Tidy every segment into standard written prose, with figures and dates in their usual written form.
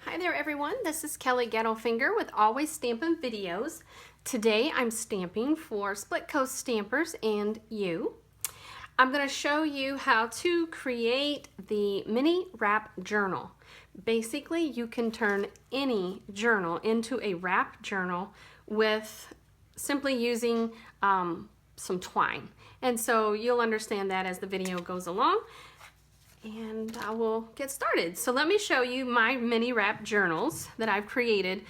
Hi there everyone, this is Kelly Gettelfinger with Always Stampin' Videos. Today I'm stamping for Split Coast Stampers and you. I'm going to show you how to create the mini wrap journal. Basically you can turn any journal into a wrap journal with simply using some twine. And so you'll understand that as the video goes along. And I will get started. So let me show you my mini wrap journals that I've created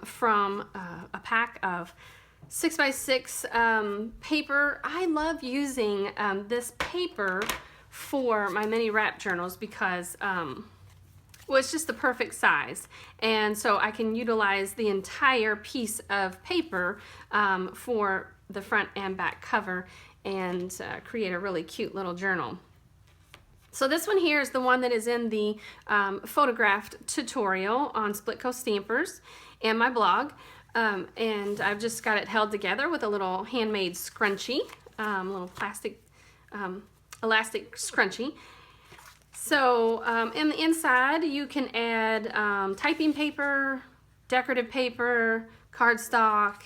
from a pack of 6x6 paper. I love using this paper for my mini wrap journals because well, it's just the perfect size, and so I can utilize the entire piece of paper for the front and back cover and create a really cute little journal. So this one here is the one that is in the photographed tutorial on Split Coast Stampers and my blog. And I've just got it held together with a little handmade scrunchie, little plastic elastic scrunchie. So in the inside you can add typing paper, decorative paper, cardstock,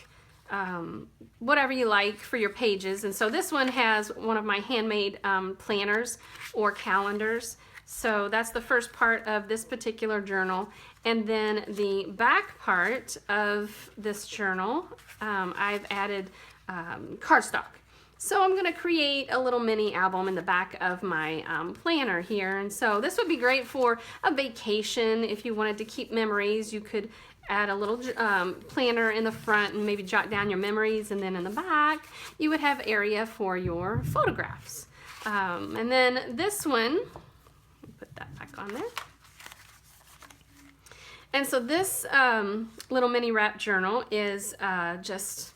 whatever you like for your pages. And so this one has one of my handmade planners or calendars. So that's the first part of this particular journal. And then the back part of this journal, I've added cardstock. So I'm going to create a little mini album in the back of my planner here. And so this would be great for a vacation. If you wanted to keep memories, you could add a little planner in the front and maybe jot down your memories, and then in the back you would have area for your photographs. And then this one, put that back on there. And so this little mini wrap journal is just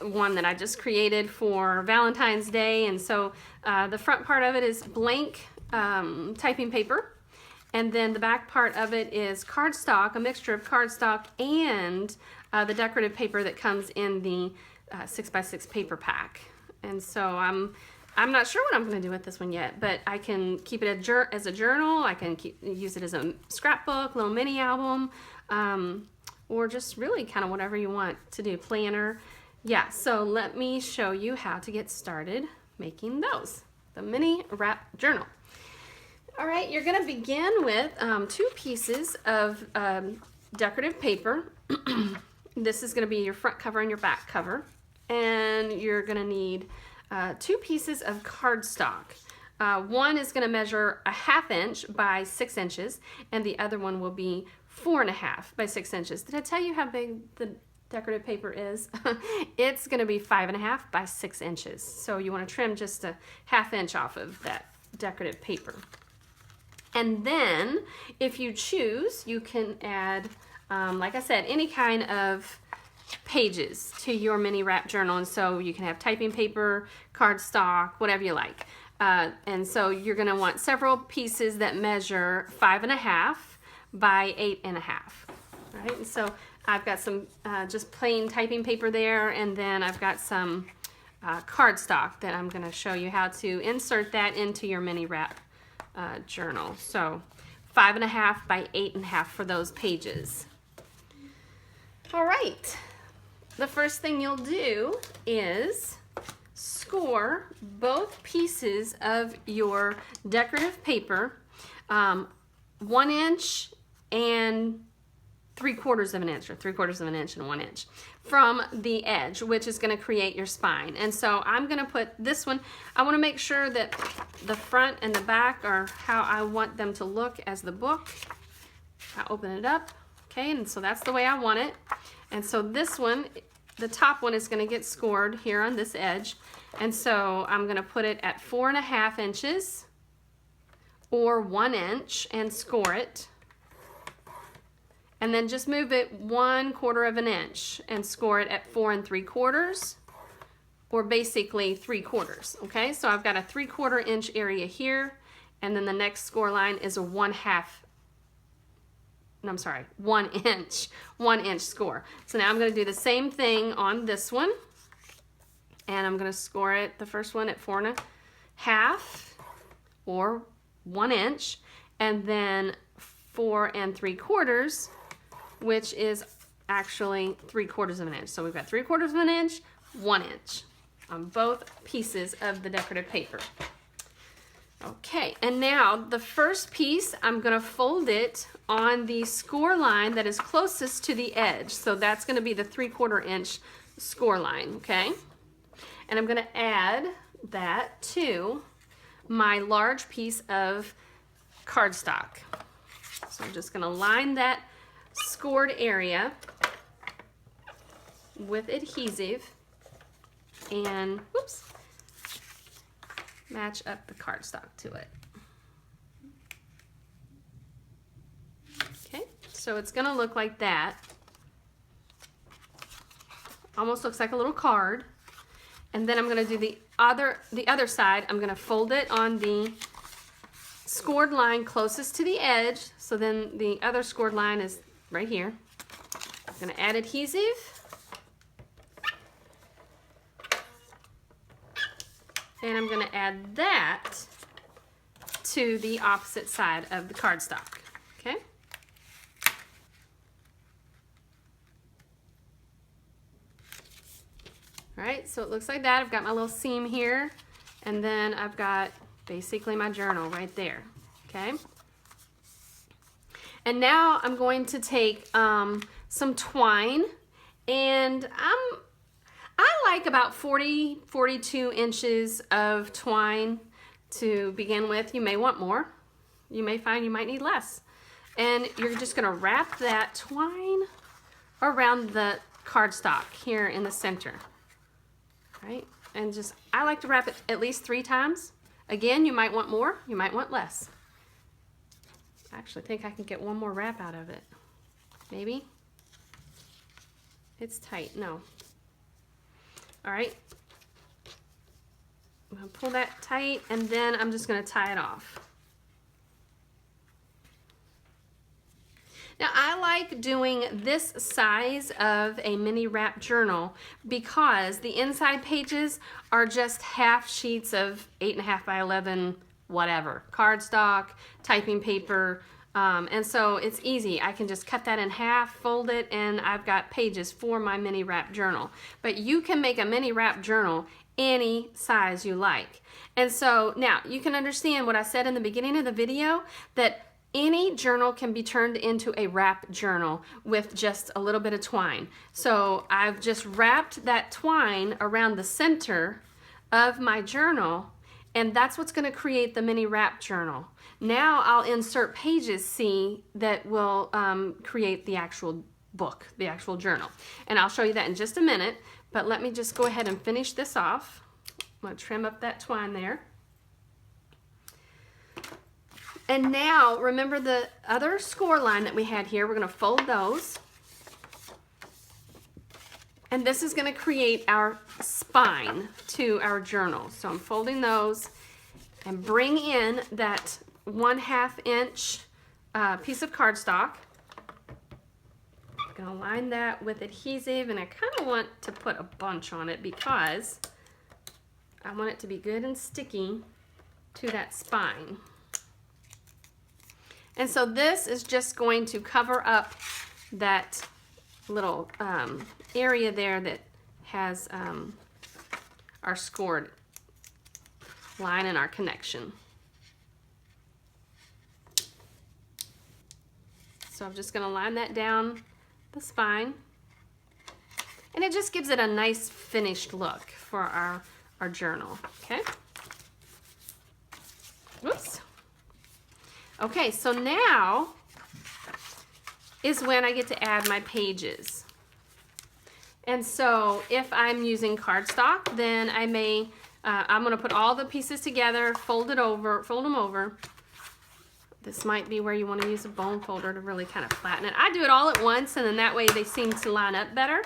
one that I just created for Valentine's Day. And so the front part of it is blank typing paper. And then the back part of it is cardstock, a mixture of cardstock and the decorative paper that comes in the 6x6 paper pack. And so I'm not sure what I'm going to do with this one yet, but I can keep it as a journal. I can use it as a scrapbook, little mini album, or just really kind of whatever you want to do, planner. Yeah, so let me show you how to get started making those, the mini wrap journal. All right, you're going to begin with 2 pieces of decorative paper. This is going to be your front cover and your back cover. And you're going to need 2 pieces of cardstock. One is going to measure 1/2 inch by 6 inches, and the other one will be 4.5 by 6 inches. Did I tell you how big the decorative paper is? It's going to be 5.5 by 6 inches. So you want to trim just 1/2 inch off of that decorative paper. And then, if you choose, you can add, like I said, any kind of pages to your mini wrap journal. And so you can have typing paper, cardstock, whatever you like. And so you're going to want several pieces that measure 5.5 by 8.5. Right? And so I've got some just plain typing paper there, and then I've got some cardstock that I'm going to show you how to insert that into your mini wrap journal. So 5.5 by 8.5 for those pages. All right, the first thing you'll do is score both pieces of your decorative paper 1 inch and 3/4 of an inch, or 3/4 of an inch and 1 inch from the edge, which is going to create your spine. And so I'm going to put this one, I want to make sure that the front and the back are how I want them to look as the book. I open it up, okay, and so that's the way I want it. And so this one, the top one, is going to get scored here on this edge. And so I'm going to put it at 4.5 inches or 1 inch and score it. And then just move it 1/4 of an inch and score it at 4 3/4, or basically 3/4. Okay, so I've got a 3/4 inch area here, and then the next score line is a 1 inch score. So now I'm going to do the same thing on this one, and I'm going to score it, the first one, at 4.5 or 1 inch, and then 4 3/4, which is actually 3/4 of an inch. So we've got 3/4 of an inch, 1 inch on both pieces of the decorative paper. Okay, and now the first piece, I'm going to fold it on the score line that is closest to the edge. So that's going to be the 3/4 inch score line, okay? And I'm going to add that to my large piece of cardstock. So I'm just going to line that scored area with adhesive and, whoops, match up the cardstock to it. Okay, so it's going to look like that. Almost looks like a little card. And then I'm going to do the other side. I'm going to fold it on the scored line closest to the edge. So then the other scored line is right here. I'm going to add adhesive. And I'm going to add that to the opposite side of the cardstock, okay? All right, so it looks like that. I've got my little seam here, and then I've got basically my journal right there, okay? And now I'm going to take some twine, and I like about 42 inches of twine to begin with. You may want more. You may find you might need less. And you're just going to wrap that twine around the cardstock here in the center. Right? And just, I like to wrap it at least 3 times. Again, you might want more, you might want less. I actually think I can get one more wrap out of it. Maybe? It's tight, no. All right, I'm gonna pull that tight, and then I'm just gonna tie it off. Now I like doing this size of a mini wrap journal because the inside pages are just half sheets of 8.5 by 11 whatever, cardstock, typing paper, and so it's easy. I can just cut that in half, fold it, and I've got pages for my mini wrap journal. But you can make a mini wrap journal any size you like. And so now you can understand what I said in the beginning of the video, that any journal can be turned into a wrap journal with just a little bit of twine. So I've just wrapped that twine around the center of my journal, and that's what's going to create the mini wrap journal. Now I'll insert pages, see, that will create the actual book, the actual journal. And I'll show you that in just a minute, but let me just go ahead and finish this off. I'm going to trim up that twine there. And now, remember the other score line that we had here, we're going to fold those. And this is going to create our spine to our journal. So I'm folding those and bring in that 1/2 inch piece of cardstock. I'm going to line that with adhesive, and I kind of want to put a bunch on it because I want it to be good and sticky to that spine. And so this is just going to cover up that little area there that has our scored line and our connection. So I'm just going to line that down the spine, and it just gives it a nice finished look for our journal. Okay. Whoops. Okay, so now is when I get to add my pages. And so if I'm using cardstock, then I may, I'm going to put all the pieces together, fold them over. This might be where you want to use a bone folder to really kind of flatten it. I do it all at once, and then that way they seem to line up better.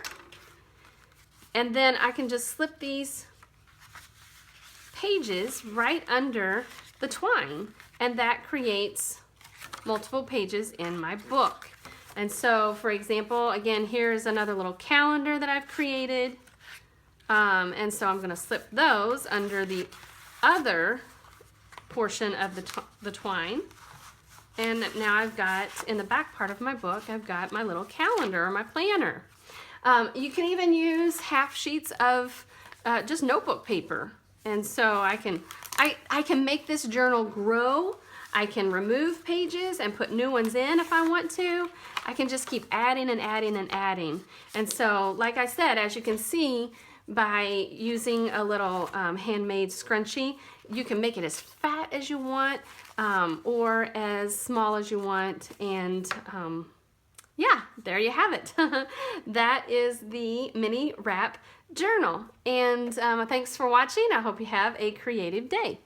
And then I can just slip these pages right under the twine, and that creates multiple pages in my book. And so, for example, again, here's another little calendar that I've created. And so I'm going to slip those under the other portion of the twine. And now I've got, in the back part of my book, I've got my little calendar or my planner. You can even use half sheets of just notebook paper. And so I can make this journal grow. I can remove pages and put new ones in if I want to. I can just keep adding and adding and adding. And so, like I said, as you can see, by using a little handmade scrunchie, you can make it as fat as you want or as small as you want. And yeah, there you have it. That is the mini wrap journal. And thanks for watching. I hope you have a creative day.